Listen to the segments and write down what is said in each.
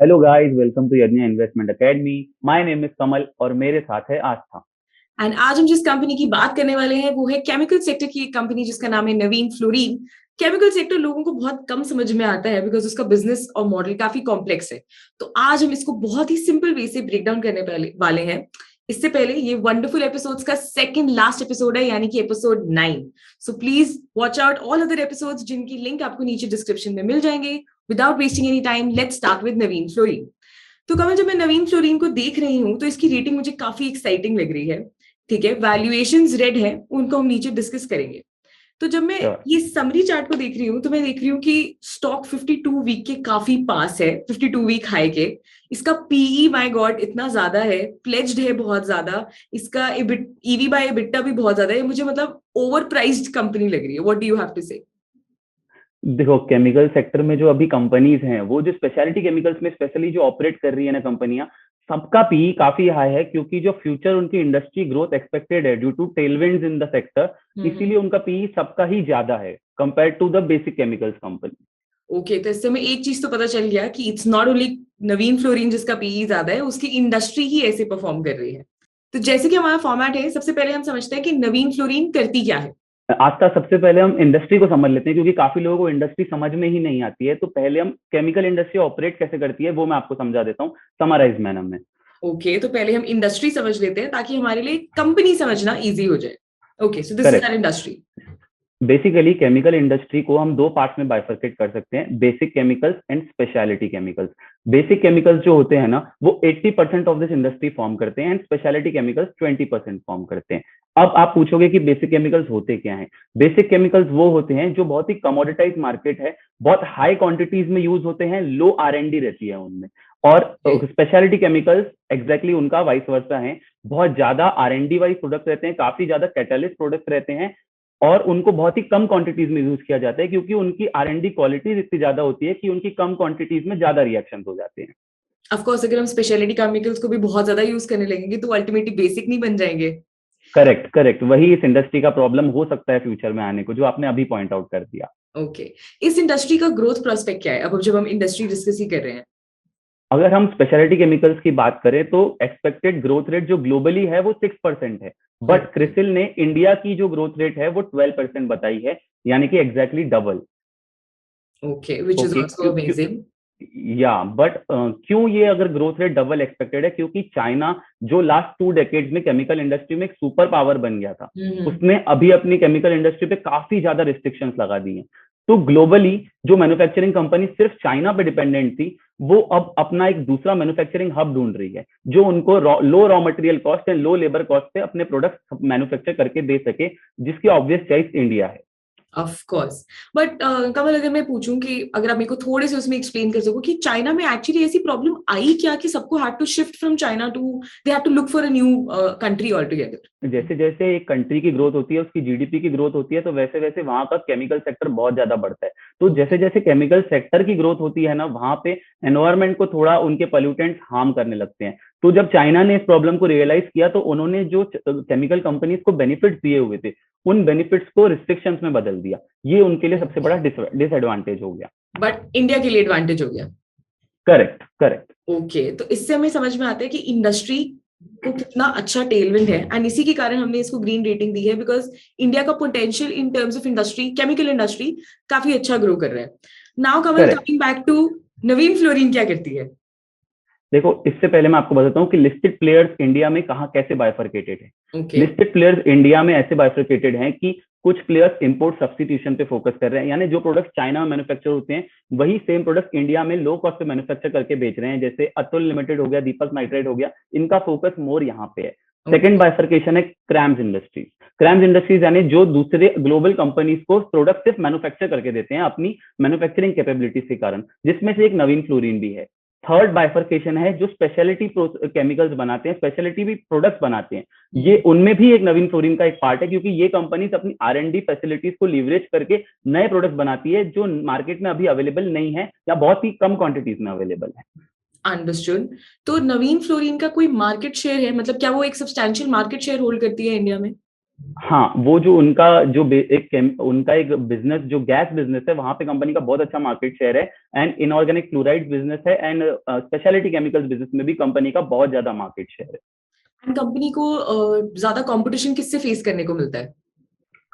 Hello guys, welcome to Yagya investment academy. My name is Kamal और मेरे साथ है आस्था। एंड आज हम जिस कंपनी की बात करने वाले हैं वो है केमिकल सेक्टर की एक कंपनी जिसका नाम है नवीन फ्लोरीन। केमिकल सेक्टर लोगों को बहुत कम समझ में आता है बिकॉज उसका बिजनेस और मॉडल काफी कॉम्प्लेक्स है। तो आज हम इसको बहुत ही सिंपल वे से ब्रेक डाउन करने वाले हैं। इससे पहले ये वंडरफुल एपिसोड्स का सेकंड लास्ट एपिसोड है, यानी कि episode 9। So please watch out all other episodes जिनकी लिंक आपको नीचे डिस्क्रिप्शन में मिल जाएंगे। Without wasting any time, let's start with Naveen fluorine. तो कमल, जब मैं नवीन फ्लोरीन को देख रही हूँ तो इसकी रेटिंग मुझे काफी एक्साइटिंग लग रही है। ठीक है, वैल्यूएशंस रेड है, उनको हम नीचे डिस्कस करेंगे। तो जब मैं श्योर। ये समरी चार्ट को देख रही हूँ तो मैं देख रही हूँ कि स्टॉक 52 वीक के काफी पास है, 52 वीक हाई के। इसका पीई माय गॉड इतना ज्यादा है, प्लेज्ड है बहुत ज्यादा। इसका ईवी बाय एबिटा भी बहुत ज्यादा है। मुझे मतलब ओवर प्राइस्ड कंपनी लग रही है। What do you have to say? देखो, केमिकल सेक्टर में जो अभी कंपनीज हैं, वो जो स्पेशलिटी केमिकल्स में स्पेशली जो ऑपरेट कर रही है ना कंपनियां, सबका पी काफी हाई है, क्योंकि जो फ्यूचर उनकी इंडस्ट्री ग्रोथ एक्सपेक्टेड है due to tailwinds in the sector. इसीलिए उनका पी सबका ही ज्यादा है compare to the basic chemicals company. Okay, तो इससे हमें एक चीज तो पता चल गया कि it's not only Naveen fluorine जिसका पीई ज्यादा है, उसकी इंडस्ट्री ही ऐसे परफॉर्म कर रही है। तो जैसे कि हमारा फॉर्मेट है, सबसे पहले हम समझते हैं कि नवीन फ्लोरीन करती क्या है। आज सबसे पहले हम इंडस्ट्री को समझ लेते हैं, क्योंकि काफी लोगों को इंडस्ट्री समझ में ही नहीं आती है। तो पहले हम केमिकल इंडस्ट्री ऑपरेट कैसे करती है वो मैं आपको समझा देता हूँ समराइज मैनर में। ओके, तो पहले हम इंडस्ट्री समझ लेते हैं ताकि हमारे लिए कंपनी समझना इजी हो जाए। Okay, so this is our correct. Industry. Basically chemical industry को हम दो पार्ट में बाइफरकेट कर सकते हैं, basic chemicals and speciality chemicals. Basic chemicals जो होते हैं ना, वो 80% ऑफ दिस इंडस्ट्री फॉर्म करते हैं, एंड स्पेशलिटी केमिकल्स 20% फॉर्म करते हैं। अब आप पूछोगे कि बेसिक केमिकल्स होते क्या हैं। बेसिक केमिकल्स वो होते हैं जो बहुत ही कमोडिटाइज मार्केट है, बहुत हाई क्वांटिटीज में यूज होते हैं, लो R&D रहती है उनमें। और स्पेशलिटी केमिकल्स एग्जैक्टली उनका वाइस वर्सा है। बहुत ज्यादा R&D वाइज प्रोडक्ट रहते हैं, काफी ज्यादा कैटलिस्ट प्रोडक्ट रहते हैं, और उनको बहुत ही कम क्वांटिटीज में यूज किया जाता है, क्योंकि उनकी R&D क्वालिटीज इतनी ज्यादा होती है कि उनकी कम क्वांटिटीज में ज्यादा रिएक्शन हो जाते हैं। ऑफ कोर्स, अगर हम स्पेशलिटी केमिकल्स को भी बहुत ज्यादा यूज करने लगेंगे तो अल्टीमेटली बेसिक नहीं बन जाएंगे। करेक्ट करेक्ट, वही इस इंडस्ट्री का प्रॉब्लम हो सकता है फ्यूचर में आने को, जो आपने अभी पॉइंट आउट कर दिया। ओके, इस इंडस्ट्री का ग्रोथ प्रोस्पेक्ट क्या है अब जब हम इंडस्ट्री डिस्कस ही कर रहे हैं? अगर हम स्पेशलिटी केमिकल्स की बात करें तो एक्सपेक्टेड ग्रोथ रेट जो ग्लोबली है वो 6% है। But okay. क्रिसिल ने इंडिया की जो ग्रोथ रेट है वो 12% बताई है, यानी कि exactly double. Okay, which is okay. Also amazing. या बट क्यों ये अगर ग्रोथ रेट डबल एक्सपेक्टेड है, क्योंकि चाइना जो लास्ट 2 डेकेड्स में केमिकल इंडस्ट्री में एक सुपर पावर बन गया था, हम्म। उसने अभी अपनी केमिकल इंडस्ट्री पे काफी ज्यादा रिस्ट्रिक्शंस लगा दी हैं। तो ग्लोबली जो मैन्युफैक्चरिंग कंपनी सिर्फ चाइना पे डिपेंडेंट थी, वो अब अपना एक दूसरा मैन्युफैक्चरिंग हब ढूंढ रही है, जो उनको low raw material cost and low labour cost पे अपने प्रोडक्ट मैन्युफैक्चर करके दे सके, जिसकी ऑब्वियस चॉइस इंडिया है। Of course. बट कमल, अगर मैं पूछूं कि अगर आप मेरे को थोड़े से उसमें एक्सप्लेन कर सको कि चाइना में एक्चुअली ऐसी प्रॉब्लम आई क्या कि सबको had to shift from China to, they had to look for a new country all together. जैसे जैसे एक कंट्री की ग्रोथ होती है, उसकी जीडीपी की ग्रोथ होती है, तो वैसे वैसे वहां का केमिकल सेक्टर बहुत ज्यादा बढ़ता है। तो जैसे जैसे केमिकल सेक्टर की ग्रोथ होती है ना, वहां पे एनवायरमेंट को थोड़ा उनके पोल्यूटेंट्स हार्म करने लगते हैं। तो जब चाइना ने इस प्रॉब्लम को रियलाइज किया, तो उन्होंने जो केमिकल कंपनीज को बेनिफिट्स दिए हुए थे, उन बेनिफिट्स को रिस्ट्रिक्शंस में बदल दिया। ये उनके लिए सबसे बड़ा डिसएडवांटेज हो गया। बट इंडिया के लिए एडवांटेज हो गया। Correct correct. ओके, तो इससे हमें समझ में आता है कि इंडस्ट्री को कितना अच्छा टेलविंड है, एंड इसी के कारण हमने इसको ग्रीन रेटिंग दी है बिकॉज इंडिया का potential in terms of industry, chemical industry काफी अच्छा ग्रो कर रहा है। Now Kamal, correct. Coming back to Navin Fluorine क्या करती है? देखो, इससे पहले मैं आपको बताता हूँ कि लिस्टेड प्लेयर्स इंडिया में कहाँ कैसे बाइफरकेटेड है। ओके। लिस्टेड प्लेयर्स इंडिया में ऐसे बाइफरकेटेड हैं कि कुछ प्लेयर्स इंपोर्ट सब्सटीट्यूशन पे फोकस कर रहे हैं, यानी जो प्रोडक्ट चाइना में मैन्युफैक्चर होते हैं, वही सेम प्रोडक्ट इंडिया में लो कॉस्ट पे मैन्युफैक्चर करके बेच रहे हैं। जैसे अतुल लिमिटेड हो गया, दीपक नाइट्राइट हो गया, इनका फोकस मोर यहाँ पे है। Second okay. बाइफरकेशन है क्रैम्स इंडस्ट्रीज। क्रैम्स इंडस्ट्रीज यानी जो दूसरे ग्लोबल कंपनीज को प्रोडक्ट सिर्फ मैन्युफैक्चर करके देते हैं अपनी मैन्युफैक्चरिंग कैपेबिलिटीज के कारण, जिसमें से एक नवीन फ्लोरीन भी है। थर्ड बाइफरकेशन है जो स्पेशलिटी केमिकल्स बनाते हैं, स्पेशलिटी भी प्रोडक्ट्स बनाते हैं, ये उनमें भी एक नवीन फ्लोरीन का एक पार्ट है, क्योंकि ये कंपनीज अपनी R&D फैसिलिटीज को लीवरेज करके नए प्रोडक्ट बनाती है, जो मार्केट में अभी अवेलेबल नहीं है या बहुत ही कम क्वांटिटीज में अवेलेबल है। अंडरस्टूड। तो नवीन फ्लोरीन का कोई मार्केट शेयर है, मतलब क्या वो एक सब्सटैंशियल मार्केट शेयर होल्ड करती है इंडिया में? हाँ, वो जो उनका उनका एक बिजनेस जो गैस बिजनेस है, वहां पे कंपनी का बहुत अच्छा मार्केट शेयर है। एंड इनऑर्गेनिक फ्लोराइड बिजनेस है, एंड स्पेशलिटी केमिकल्स बिजनेस में भी कंपनी का बहुत ज्यादा मार्केट शेयर है। एंड कंपनी को ज्यादा कंपटीशन किससे फेस करने को मिलता है?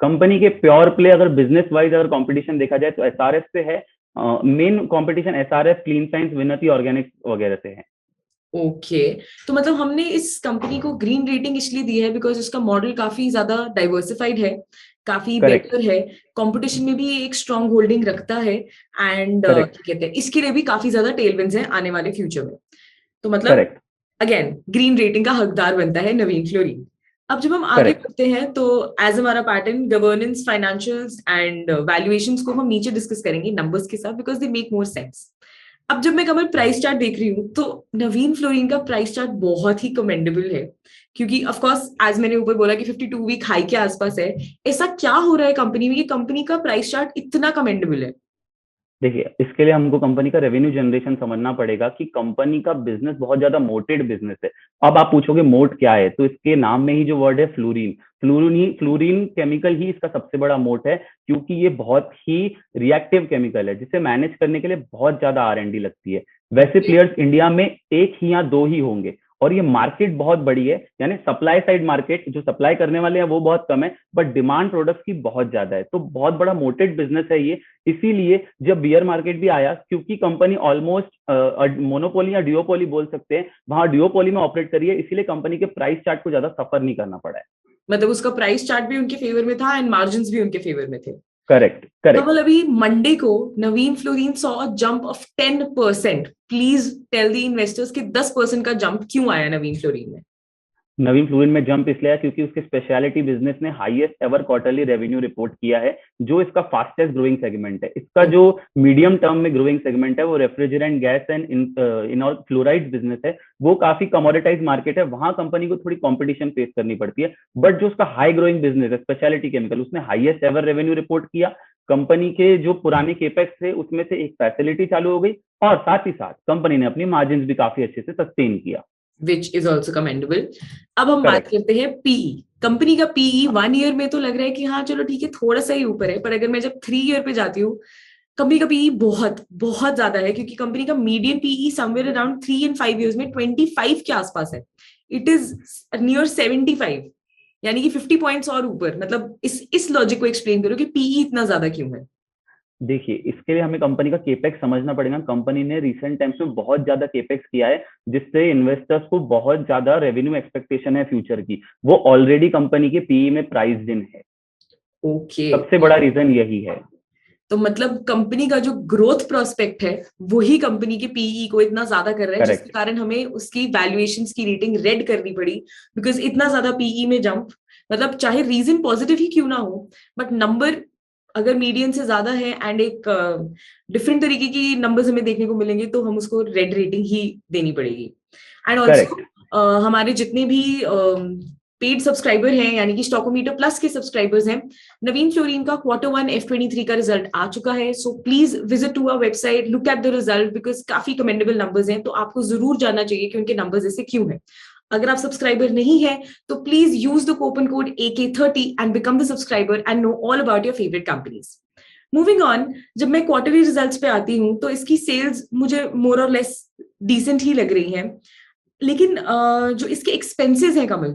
कंपनी के प्योर प्ले अगर बिजनेस वाइज अगर कंपटीशन देखा जाए तो एसआरएफ से है। Main competition SRF, clean science, विनती ऑर्गेनिक वगैरह से है। ओके। तो मतलब हमने इस कंपनी को ग्रीन रेटिंग इसलिए दी है बिकॉज उसका मॉडल काफी ज्यादा डाइवर्सिफाइड है, काफी करेक्ट। बेटर है, कंपटीशन में भी एक स्ट्रॉन्ग होल्डिंग रखता है, एंड क्या करेक्ट। कहते हैं, इसके लिए भी काफी ज्यादा टेलविंड्स हैं आने वाले फ्यूचर में। तो मतलब करेक्ट। अगेन ग्रीन रेटिंग का हकदार बनता है नवीन फ्लोरिन। अब जब हम आगे करेक्ट। बढ़ते हैं तो एज हमारा pattern governance, financials and valuations को हम नीचे डिस्कस करेंगे नंबर्स के साथ because they make more sense. अब जब मैं कमल प्राइस चार्ट देख रही हूँ तो नवीन फ्लोरिन का प्राइस चार्ट बहुत ही कमेंडेबल है, क्योंकि ऑफ कोर्स एज मैंने ऊपर बोला कि 52 वीक हाई के आसपास है। ऐसा क्या हो रहा है कंपनी में कि कंपनी का प्राइस चार्ट इतना कमेंडेबल है? देखिए, इसके लिए हमको कंपनी का रेवेन्यू जनरेशन समझना पड़ेगा कि कंपनी का बिजनेस बहुत ज्यादा मोटेड बिजनेस है। अब आप पूछोगे मोट क्या है, तो इसके नाम में ही जो वर्ड है फ्लूरीन, फ्लूरीन केमिकल ही इसका सबसे बड़ा मोट है, क्योंकि ये बहुत ही रिएक्टिव केमिकल है जिसे मैनेज करने के लिए बहुत ज्यादा R&D लगती है। वैसे ओके। प्लेयर्स इंडिया में एक ही या दो ही होंगे, और ये मार्केट बहुत बड़ी है, यानी सप्लाई साइड मार्केट, जो सप्लाई करने वाले हैं वो बहुत कम है, बट डिमांड प्रोडक्ट्स की बहुत ज्यादा है, तो बहुत बड़ा मोटेड बिजनेस है ये। इसीलिए जब बियर मार्केट भी आया, क्योंकि कंपनी ऑलमोस्ट मोनोपोली या डिओपोली बोल सकते हैं, वहां डिओपोली में ऑपरेट करी है, इसीलिए कंपनी के प्राइस चार्ट को ज्यादा सफर नहीं करना पड़ा है। मतलब उसका प्राइस चार्ट भी उनके फेवर में था एंड मार्जिन भी उनके फेवर में थे। करेक्ट। करेक्ट। कमल, अभी मंडे को Navin fluorine saw a jump of 10%। Please tell the investors कि 10% का जंप क्यों आया नवीन फ्लोरिन में? नवीन फ्लूइड में जंप इसलिए है क्योंकि उसके स्पेशलिटी बिजनेस ने highest ever quarterly revenue report किया है, जो इसका फास्टेस्ट ग्रोइंग सेगमेंट है। इसका जो मीडियम टर्म में ग्रोइंग सेगमेंट है वो refrigerant gas and in fluoride business है। वो काफी कमोडिटाइज मार्केट है, वहां कंपनी को थोड़ी कॉम्पिटिशन फेस करनी पड़ती है। बट जो उसका हाई ग्रोइंग बिजनेस है स्पेशलिटी केमिकल, उसने हाईएस्ट एवर रेवेन्यू रिपोर्ट किया। कंपनी के जो पुराने केपेक्स थे उसमें से एक फैसिलिटी चालू हो गई, और साथ ही साथ कंपनी ने अपनी मार्जिन भी काफी अच्छे से सस्टेन किया। विच इज ऑल्सो कमेंडेबल। अब हम बात करेक्ट। करते हैं पीई। कंपनी का पीई 1 ईयर में तो लग रहा है कि हाँ चलो ठीक है, थोड़ा सा ही ऊपर है, पर अगर मैं जब 3 ईयर पे जाती हूँ, कंपनी का पीई बहुत बहुत ज्यादा है, क्योंकि कंपनी का median PE somewhere around 3 and 5 years में 25 के आसपास है। इट इज नियर 75, यानी कि 50 पॉइंट्स और ऊपर। मतलब इस लॉजिक को एक्सप्लेन करो कि पीई इतना ज्यादा क्यों है? देखिए, इसके लिए हमें कंपनी का केपेक्स समझना पड़ेगा। कंपनी ने रिसेंट टाइम्स में बहुत ज्यादा केपेक्स किया है, जिससे इन्वेस्टर्स को बहुत ज्यादा रेवेन्यू एक्सपेक्टेशन है फ्यूचर की। वो ऑलरेडी कंपनी के पीई में प्राइस्ड इन है। ओके। सबसे बड़ा रीजन यही है। तो मतलब कंपनी का जो ग्रोथ प्रोस्पेक्ट है वही कंपनी के पीई को इतना ज्यादा कर रहा है, जिसके करेक्ट। कारण हमें उसकी वैल्यूएशंस की रेटिंग रेड करनी पड़ी, बिकॉज इतना ज्यादा पीई में जंप। मतलब चाहे रीजन पॉजिटिव ही क्यों ना हो, बट नंबर अगर मीडियन से ज्यादा है एंड एक डिफरेंट तरीके की नंबर्स हमें देखने को मिलेंगे, तो हम उसको रेड रेटिंग ही देनी पड़ेगी। And correct. ऑल्सो हमारे जितने भी पेड सब्सक्राइबर हैं, यानी कि स्टॉकोमीटर प्लस के सब्सक्राइबर्स हैं, नवीन फ्लोरिन का Q1 F23 का रिजल्ट आ चुका है। So please visit to our website, look at the result, because काफी कमेंडेबल नंबर्स हैं, तो आपको जरूर जानना चाहिए कि उनके नंबर्स ऐसे क्यों हैं। अगर आप सब्सक्राइबर नहीं है तो please use the coupon code AK30 and become the subscriber and know all about your favourite companies. Moving on, जब मैं क्वार्टरली रिजल्ट्स पे आती हूँ तो इसकी सेल्स मुझे मोर और लेस डिसेंट ही लग रही हैं, लेकिन जो इसके एक्सपेंसेस हैं कमल,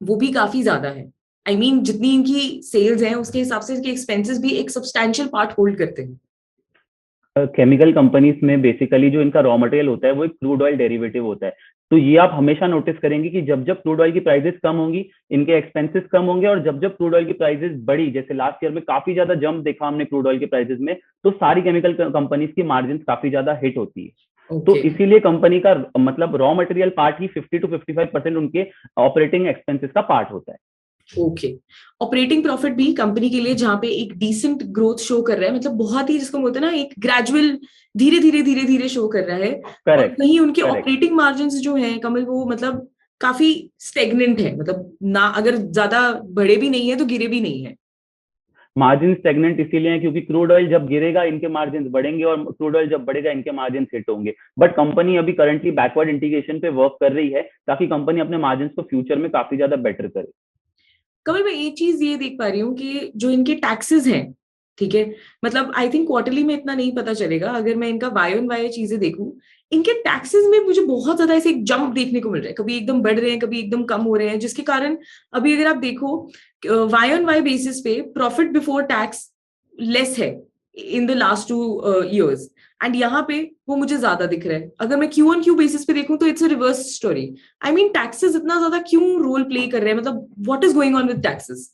वो भी काफी ज्यादा है। आई मीन जितनी इनकी सेल्स हैं उसके हिसाब से इनके एक्सपेंसेस भी एक सब्सटैंशियल पार्ट होल्ड करते हैं। केमिकल कंपनीज में बेसिकली जो इनका रॉ मटेरियल होता है वो एक क्रूड ऑयल डेरिवेटिव होता है। तो ये आप हमेशा नोटिस करेंगे कि जब जब क्रूड ऑयल की प्राइसेस कम होंगी, इनके एक्सपेंसेस कम होंगे, और जब जब क्रूड ऑयल की प्राइसेस बढ़ी, जैसे लास्ट ईयर में काफी ज्यादा जंप देखा हमने क्रूड ऑयल की प्राइसेस में, तो सारी केमिकल कंपनीज की मार्जिन काफी ज्यादा हिट होती है। तो ओके। इसीलिए कंपनी का मतलब raw material part he 50 to 55% उनके ऑपरेटिंग एक्सपेंसेस का पार्ट होता है। ओके। ऑपरेटिंग प्रॉफिट भी कंपनी के लिए जहां पे एक डिसेंट ग्रोथ शो कर रहा है, मतलब बहुत ही जिसको बोलते हैं ना एक ग्रेजुअल, धीरे धीरे शो कर रहा है। और करेक्ट। वहीं उनके करेक्ट। ऑपरेटिंग मार्जिन जो है कमल, वो मतलब काफी स्टेगनेंट है, मतलब ना अगर ज्यादा बढ़े भी नहीं है तो गिरे भी नहीं है। मार्जिन स्टेगनेंट इसीलिए है क्योंकि क्रूड ऑयल जब गिरेगा इनके मार्जिन बढ़ेंगे, और क्रूड ऑयल जब बढ़ेगा इनके मार्जिन हिट होंगे। बट कंपनी अभी करंटली बैकवर्ड इंटीग्रेशन पे वर्क कर रही है, ताकि कंपनी अपने मार्जिन को फ्यूचर में काफी ज्यादा बेटर करे। कमल, मैं एक चीज ये देख पा रही हूँ कि जो इनके टैक्सेस हैं, ठीक है, मतलब आई थिंक क्वार्टरली में इतना नहीं पता चलेगा, अगर मैं इनका वाई ऑन वाई चीजें देखूं, इनके टैक्सेस में मुझे बहुत ज्यादा ऐसे एक जंप देखने को मिल रहा है, कभी एकदम बढ़ रहे हैं, कभी एकदम कम हो रहे हैं, जिसके कारण अभी अगर आप देखो वाई ऑन वाई बेसिस पे प्रॉफिट बिफोर टैक्स लेस है in the last 2 years, and यहाँ पे वो मुझे ज्यादा दिख रहा है। अगर मैं क्यू ऑन क्यू बेसिस पे देखूं तो it's a reverse story. I mean taxes इतना ज्यादा क्यों रोल प्ले कर रहे हैं, मतलब what is going on with taxes?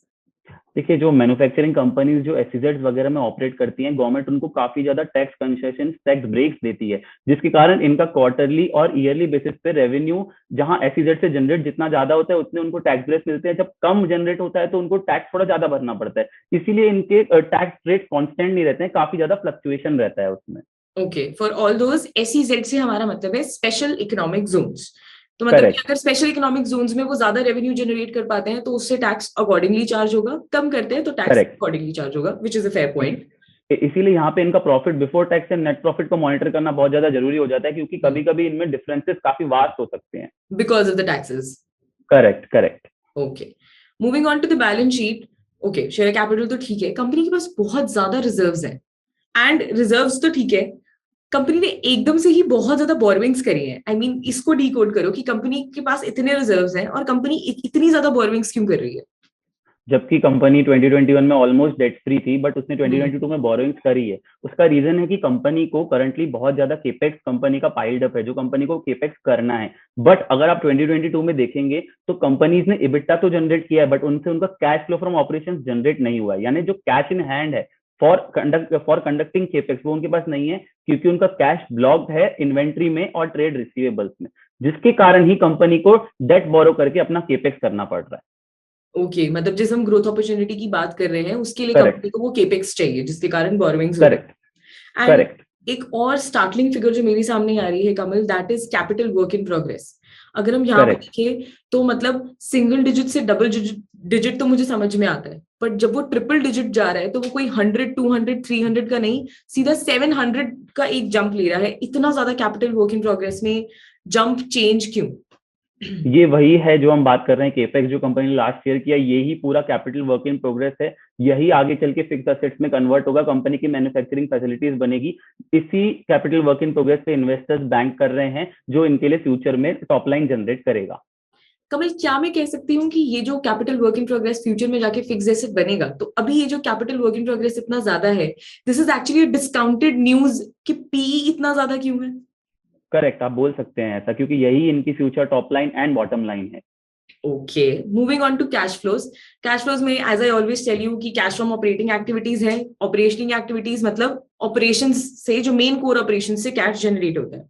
देखिए, जो मैन्युफैक्चरिंग कंपनीज जो एसईजेड वगैरह में ऑपरेट करती हैं, गवर्नमेंट उनको काफी ज्यादा टैक्स कंसेशन, टैक्स ब्रेक्स देती है, जिसके कारण इनका क्वार्टरली और ईयरली बेसिस पे रेवेन्यू जहां एसईजेड से जनरेट जितना ज्यादा होता है उतने उनको टैक्स ब्रेक्स मिलते हैं। जब कम जनरेट होता है तो उनको टैक्स थोड़ा ज्यादा भरना पड़ता है, इसीलिए इनके टैक्स रेट कॉन्स्टेंट नहीं रहते हैं, काफी ज्यादा फ्लक्चुएशन रहता है उसमें। Okay, for all those SEZ से हमारा मतलब है स्पेशल इकोनॉमिक जोन्स। तो मतलब कि करेक्ट। अगर स्पेशल इकोनॉमिक जोन्स में वो ज्यादा रेवेन्यू जनरेट कर पाते हैं तो उससे टैक्स अकॉर्डिंगली चार्ज होगा, कम करते हैं तो टैक्स करेक्ट। अकॉर्डिंगली चार्ज होगा, which is a fair point. इसीलिए यहाँ पे इनका profit before tax and net profit को मॉनिटर करना बहुत ज्यादा जरूरी हो जाता है, क्योंकि कभी कभी इनमें डिफरेंसेस काफी वास्ट हो सकते हैं। Because of the taxes. Correct, correct. Okay, moving on to the balance sheet. Okay, share capital तो ठीक है, कंपनी के पास बहुत ज्यादा रिजर्व्स हैं, एंड रिजर्व्स तो ठीक है, कंपनी ने एकदम से ही बहुत ज्यादा बोरविंग्स करी है। आई मीन इसको डीकोड करो कि कंपनी के पास इतने रिजर्व्स हैं और कंपनी इतनी ज्यादा बोरविंग्स क्यों कर रही है? जबकि कंपनी 2021 में ऑलमोस्ट डेट फ्री थी, बट उसने हम्म। 2022 में बोरोइंग्स करी है। उसका रीजन है कि कंपनी को करंटली बहुत ज्यादा केपेक्स कंपनी का पाइल्ड अप है, जो कंपनी को केपेक्स करना है। बट अगर आप 2022 में देखेंगे तो कंपनीज ने इबिटा तो जनरेट किया है, बट उनसे उनका cash flow from operation generate नहीं हुआ है, यानी जो कैश इन हैंड है फॉर कंडक्टिंग केपेक्स वो उनके पास नहीं है, क्योंकि उनका कैश ब्लॉक्ड है इन्वेंट्री में और ट्रेड रिसीवेबल्स में, जिसके कारण ही कंपनी को डेट बोरो करके अपना केपेक्स करना पड़ रहा है। ओके, मतलब जिस हम ग्रोथ अपॉर्चुनिटी की बात कर रहे हैं उसके लिए करेक्ट, कंपनी को वो केपेक्स चाहिए, जिसके कारण बोरोविंग्स हो रही करेक्ट, है। And correct. एक और स्टार्टलिंग फिगर जो मेरी सामने आ रही है Kamal, that is capital work in progress. अगर हम यहाँ पे करेक्ट। देखें तो मतलब सिंगल डिजिट से डबल डिजिट तो मुझे समझ में आता है, बट जब वो ट्रिपल डिजिट जा रहा है तो वो कोई 100, 200, 300 का नहीं, सीधा 700 का एक जंप ले रहा है। इतना ज्यादा कैपिटल वर्क इन प्रोग्रेस में जंप चेंज क्यों? ये वही है जो हम बात कर रहे हैं, केपेक्स जो कंपनी ने लास्ट ईयर किया, यही पूरा कैपिटल वर्क इन प्रोग्रेस है। यही आगे चल के फिक्स असेट्स में कन्वर्ट होगा, कंपनी की मैन्युफैक्चरिंग फैसिलिटीज बनेगी। इसी कैपिटल वर्क इन प्रोग्रेस पे इन्वेस्टर्स बैंक कर रहे हैं, जो इनके लिए फ्यूचर में टॉप लाइन जनरेट करेगा। कमल, क्या मैं कह सकती हूँ कि ये जो capital work in progress future में जाके फिक्स एसेट बनेगा, तो अभी ये जो कैपिटल वर्क इन प्रोग्रेस इतना ज्यादा है, this is actually discounted news कि पी इतना ज्यादा क्यों है? करेक्ट, आप बोल सकते हैं ऐसा, क्योंकि यही इनकी future top line and bottom line है। Okay, moving on to cash flows. Cash flows में as I always tell you कि कैश फ्रॉम ऑपरेटिंग एक्टिविटीज है। ऑपरेशनिंग एक्टिविटीज मतलब ऑपरेशन से, जो मेन कोर ऑपरेशन से कैश जनरेट होता है।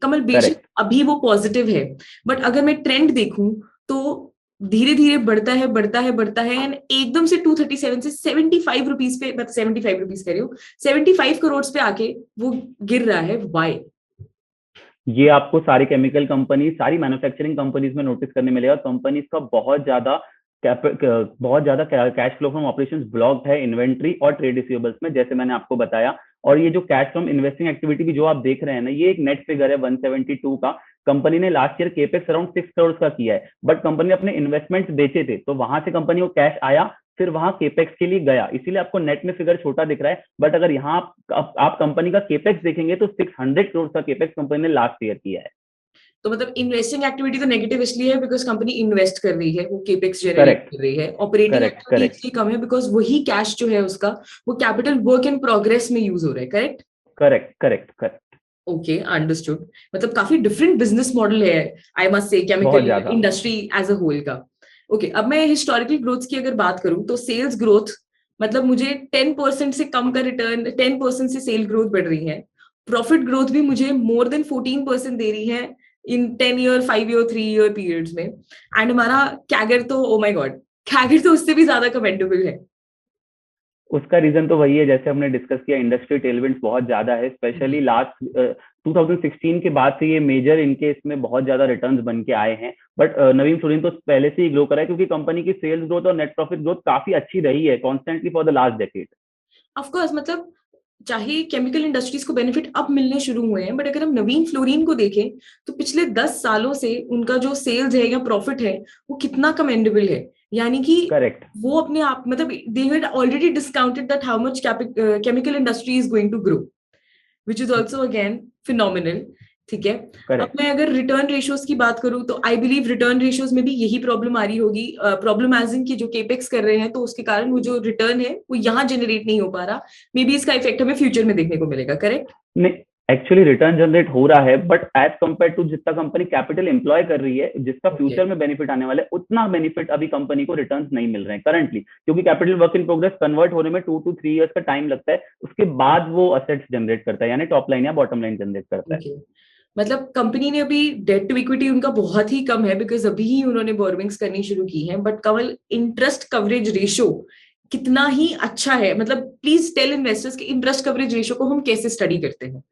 कमल, बेशक करेक्ट। अभी वो पॉजिटिव है, बट अगर मैं ट्रेंड देखूं तो धीरे धीरे बढ़ता है, बढ़ता है, बढ़ता है, एंड एकदम से 237 से 75 रुपीज पे, मतलब 75 रुपीज कह रही हूँ, 75 करोड़ पे आके वो गिर रहा है। वाई? ये आपको सारी केमिकल कंपनी, सारी मैन्युफैक्चरिंग कंपनीज में नोटिस करने मिलेगा। कंपनीज का बहुत ज्यादा cash flow from operations blocked है इन्वेंट्री और ट्रेड रिसीवेबल्स में, जैसे मैंने आपको बताया। और ये जो कैश फ्रॉम इन्वेस्टिंग एक्टिविटी भी जो आप देख रहे हैं ना, ये एक नेट फिगर है 172 का। कंपनी ने last year capex around 6 crore का किया है, बट कंपनी ने अपने इन्वेस्टमेंट्स बेचे थे, तो वहां से कंपनी को कैश आया, फिर वहां केपेक्स के लिए गया, इसीलिए आपको नेट में फिगर छोटा दिख रहा है। बट अगर यहाँ आप कंपनी का केपेक्स देखेंगे तो 600 करोड़ का केपेक्स कंपनी ने लास्ट ईयर किया है। तो मतलब इन्वेस्टिंग एक्टिविटी तो नेगेटिव इसलिए है बिकॉज कंपनी इन्वेस्ट कर रही है, वो केपेक्स जनरेट करेक्ट, कर रही है। ऑपरेटिंग करेक्ट, एक्टिविटी करेक्ट, इसलिए कम है बिकॉज वही कैश जो है उसका, वो कैपिटल वर्क इन प्रोग्रेस में यूज हो रहा है। Correct? Correct, correct, correct. Okay, understood. मतलब काफी डिफरेंट बिजनेस मॉडल है, आई मस्ट से, बहुत केमिकल ज्यादा। इंडस्ट्री एज अ होल का। ओके, अब मैं हिस्टोरिकल ग्रोथ की अगर बात करूं तो सेल्स ग्रोथ, मतलब मुझे 10% से कम का रिटर्न, 10% से सेल ग्रोथ बढ़ रही है। प्रॉफिट ग्रोथ भी मुझे मोर देन 14% दे रही है इन 10 ईयर, 5 ईयर, 3 ईयर पीरियड्स में। एंड हमारा कैगर तो, ओ माय गॉड, कैगर तो उससे भी ज्यादा कमेंडेबल है। उसका रीजन तो वही है, जैसे हमने डिस्कस किया, इंडस्ट्री टेलविंड्स बहुत ज्यादा है, स्पेशली लास्ट 2016 के बाद से ये मेजर इनके इसमें बहुत ज्यादा रिटर्न्स बन के आए हैं। बट नवीन फ्लोरिन तो पहले से ही ग्रो करा है, क्योंकि कंपनी की सेल्स ग्रोथ और नेट प्रॉफिट ग्रोथ काफी अच्छी रही है constantly for the last decade. Of course, मतलब चाहे केमिकल इंडस्ट्रीज को बेनिफिट अब मिलने शुरू हुए हैं, बट अगर हम नवीन फ्लोरीन को देखें तो पिछले 10 सालों से उनका जो सेल्स है या प्रॉफिट है वो कितना कमेंडेबल है। यानी कि करेक्ट। वो अपने आप मतलब they had already discounted that how much chemical industry is going to grow, which is also again phenomenal. ठीक है। अब करेक्ट। मैं अगर रिटर्न रेशियोज की बात करूं तो आई बिलीव रिटर्न रेशियोज में भी यही प्रॉब्लम आ रही होगी। प्रॉब्लम एज इन की जो केपेक्स कर रहे हैं तो उसके कारण वो जो रिटर्न है वो यहाँ जनरेट नहीं हो पा रहा। मे बी इसका इफेक्ट हमें फ्यूचर में देखने को मिलेगा। करेक्ट। नहीं, एक्चुअली रिटर्न जनरेट हो रहा है, बट एज कम्पेयर टू जितना कंपनी कैपिटल एम्प्लॉय कर रही है, जिसका फ्यूचर में बेनिफिट आने वाला है, उतना बेनिफिट अभी कंपनी को रिटर्न्स नहीं मिल रहे हैं करंटली, क्योंकि capital work in progress convert होने में 2 to 3 ईयर्स का टाइम लगता है, उसके बाद वो असेट्स जनरेट करता है, यानी टॉप लाइन या बॉटम लाइन जनरेट करता है। मतलब कंपनी ने अभी डेट टू इक्विटी उनका बहुत ही कम है बिकॉज अभी ही उन्होंने बोरोविंग्स करनी शुरू की है। But Kamal, interest coverage ratio कितना ही अच्छा है, मतलब प्लीज टेल इन्वेस्टर्स कि इंटरेस्ट कवरेज रेशियो को हम कैसे स्टडी करते हैं।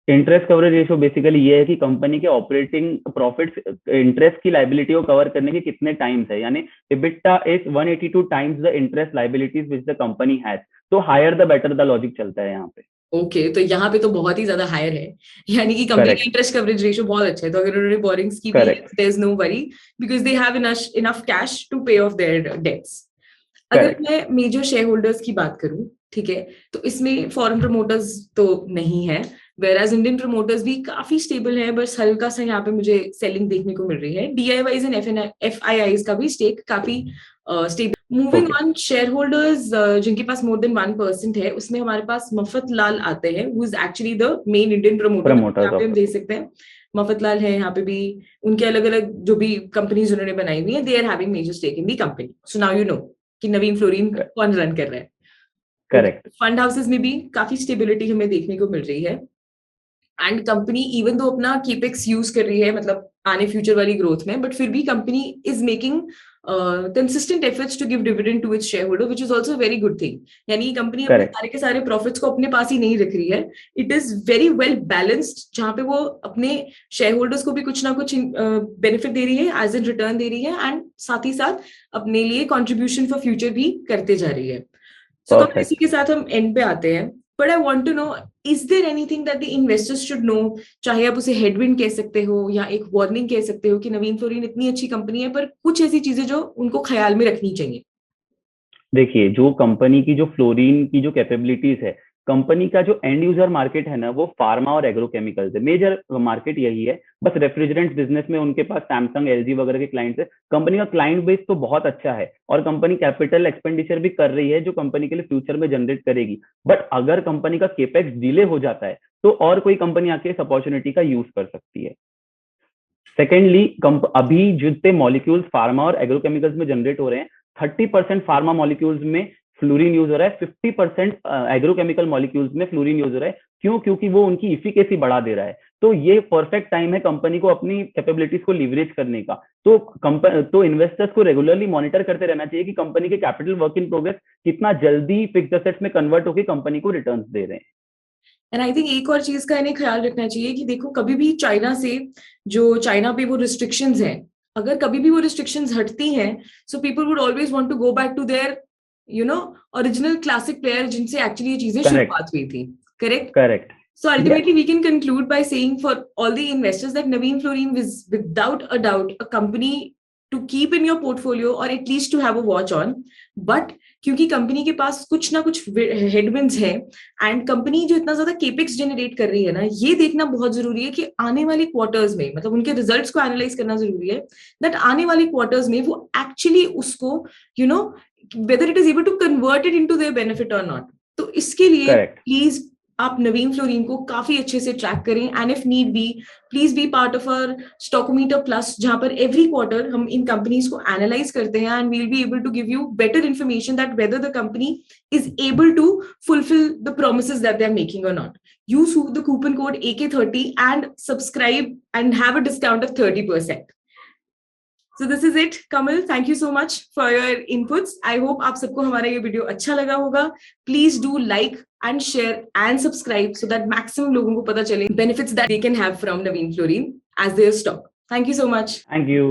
इंटरेस्ट कवरेज रेशियो बेसिकली ये है कि कंपनी के ऑपरेटिंग प्रॉफिट्स इंटरेस्ट की लाइबिलिटी को कवर करने के कितने टाइम्स है, यानी EBITDA is 182 times the interest liabilities which the company has. तो higher the better the logic चलता है यहाँ पे। ओके, तो यहाँ पे तो बहुत ही ज्यादा हायर है, यानी कि कंपनी का इंटरेस्ट कवरेज रेशियो बहुत अच्छा है। तो अगर उन्होंने बोरिंग्स की भी, there is no worry because they have enough cash to pay off their debts. अगर मैं मेजर शेयर होल्डर्स की बात करूं, ठीक है, तो इसमें फॉरेन प्रमोटर्स तो नहीं है, वेराज इंडियन प्रमोटर्स भी काफी स्टेबल है, बस हल्का सा यहाँ पे मुझे सेलिंग देखने को मिल रही है। DIYs एंड FIIs का भी स्टेक काफी stable. Moving on, share holders जिनके पास मोर देन 1% है, उसमें हमारे पास मफत लाल आते हैं, who is actually the main Indian promoter. यहाँ पे हम देख सकते हैं मफत लाल है यहाँ पे भी। उनके अलग अलग जो भी कंपनीज उन्होंने बनाई हुई है, they are having major stake in the company. So now you know कि नवीन फ्लोरीन कौन रन कर रहा है। करेक्ट। फंड हाउसेस में भी काफी स्टेबिलिटी हमें देखने को मिल रही है। एंड कंपनी इवन दो अपना केपेक्स यूज कर रही है, मतलब आने फ्यूचर वाली ग्रोथ में, बट फिर भी company is making consistent efforts to give dividend to its share holder, which is also very good thing. यानी कंपनी अपने सारे के सारे प्रॉफिट्स को अपने पास ही नहीं रख रही है, it is very well balanced, जहां पे वो अपने शेयर होल्डर्स को भी कुछ ना कुछ बेनिफिट दे रही है, एज इन रिटर्न दे रही है, एंड साथ ही साथ अपने लिए कॉन्ट्रीब्यूशन फॉर फ्यूचर भी करते जा रही है। सो तो इसी के साथ हम एंड पे आते हैं। But I want to know, is there anything that the investors should know? चाहे आप उसे हेडविंड कह सकते हो या एक वार्निंग कह सकते हो कि नवीन फ्लोरीन इतनी अच्छी कंपनी है, पर कुछ ऐसी चीजें जो उनको ख्याल में रखनी चाहिए। देखिए, जो कंपनी की जो फ्लोरीन की जो कैपेबिलिटीज है, कंपनी का जो एंड यूजर मार्केट है ना, वो फार्मा और एग्रोकेमिकल्स है, मेजर मार्केट यही है। बस रेफ्रिजरेंट बिजनेस में उनके पास सैमसंग, LG वगैरह के क्लाइंट्स है। कंपनी का क्लाइंट बेस तो बहुत अच्छा है और कंपनी कैपिटल एक्सपेंडिचर भी कर रही है, जो कंपनी के लिए फ्यूचर में जनरेट करेगी। बट अगर कंपनी का केपेक्स डिले हो जाता है तो और कोई कंपनी आके इस अपॉर्चुनिटी का यूज कर सकती है। सेकेंडली, अभी जितने मॉलिक्यूल्स फार्मा और एग्रोकेमिकल्स में जनरेट हो रहे हैं, 30% फार्मा मॉलिक्यूल्स में फ्लोरीन यूज हो रहा है, 50% एग्रोकेमिकल मॉलिक्यूल्स में फ्लोरीन यूज हो रहा है। क्यों? क्योंकि वो उनकी इफिकेसी बढ़ा दे रहा है। तो ये परफेक्ट टाइम है कंपनी को अपनी कैपेबिलिटीज को लिवरेज करने का। तो इन्वेस्टर्स को रेगुलरली मॉनिटर करते रहना चाहिए कि कंपनी के कैपिटल वर्क इन प्रोग्रेस कितना जल्दी फिक्स्ड एसेट्स में कन्वर्ट होकर कंपनी को रिटर्न्स दे रहे हैं। एंड आई थिंक एक और चीज का इन्हें ख्याल रखना चाहिए कि देखो, कभी भी चाइना से, जो चाइना पे वो रिस्ट्रिक्शंस हैं, अगर कभी भी वो रिस्ट्रिक्शंस हटती हैं, so people would always want to go back to their original classic player, जिनसे एक्चुअली ये चीजें शुरुआत हुई थी। Correct. So ultimately, we can conclude by saying for all the investors that Naveen Fluorine is without a doubt a company to keep in your portfolio or at least to have a watch on. But क्योंकि company के पास कुछ ना कुछ headwinds हैं and company जो इतना ज्यादा capex generate कर रही है ना, ये देखना बहुत जरूरी है कि आने वाले क्वार्टर्स में, मतलब उनके रिजल्ट्स को एनालाइज करना जरूरी है, दैट आने वाले क्वार्टर्स में वो एक्चुअली उसको whether it is able to convert it into their benefit or not. तो इसके लिए प्लीज आप नवीन फ्लोरीन को काफी अच्छे से ट्रैक करें, and if need be please be part of our stockometer plus, जहां पर एवरी क्वार्टर हम इन कंपनीज को एनालाइज करते हैं and we'll be able to give you better information that whether the company is able to fulfil the promises that they are making और not. Use the coupon code AK30 and subscribe and have a discount of 30%. So this is it, Kamal. Thank you so much for your inputs. I hope आप सबको हमारा ये video अच्छा लगा होगा. Please do like and share and subscribe so that maximum लोगों को पता चले benefits that they can have from Naveen Fluorine as their stock. Thank you so much. Thank you.